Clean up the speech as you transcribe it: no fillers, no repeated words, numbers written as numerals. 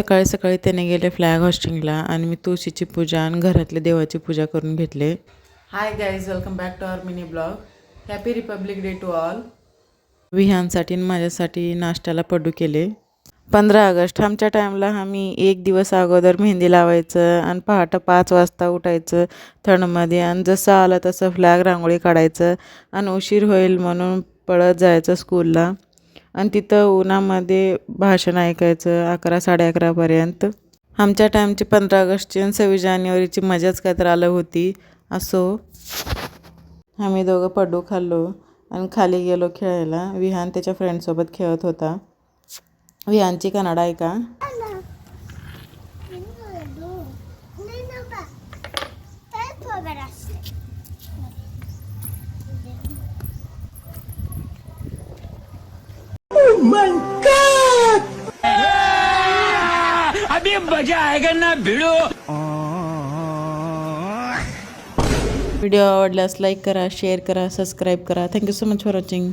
सकाळी सकाळी त्याने गेले फ्लॅग होस्टिंगला आणि मी तुळशीची पूजा आणि घरातले देवाची पूजा करून घेतले. Hi guys, welcome back to our mini blog. Happy Republic Day to all. विहानसाठी आणि माझ्यासाठी नाश्त्याला पड्डू केले. 15 ऑगस्ट आमच्या टाईमला आम्ही एक दिवस अगोदर मेहंदी लावायचं आणि पहाटे 5 वाजता उठायचं थंडमध्ये आणि जसं आलं तसं फ्लॅग रांगोळी काढायचं आणि उशीर होईल म्हणून पळत जायचं स्कूलला आणि तिथं उन्हामध्ये भाषण ऐकायचं 11 11:30पर्यंत. आमच्या टाईमची 15 ऑगस्टची आणि 26 जानेवारीची मजाच काय तर आलं होती. असो आम्ही दोघं पड्डू खाल्लो आणि खाली गेलो खेळायला. विहान त्याच्या फ्रेंडसोबत खेळत होता. विहानची कन्नड आहे का? अभी मजा आएगा ना भिड़ो. व्हिडिओ आवडल्यास लाईक करा, शेअर करा, सबस्क्राईब करा. Thank you so much for watching.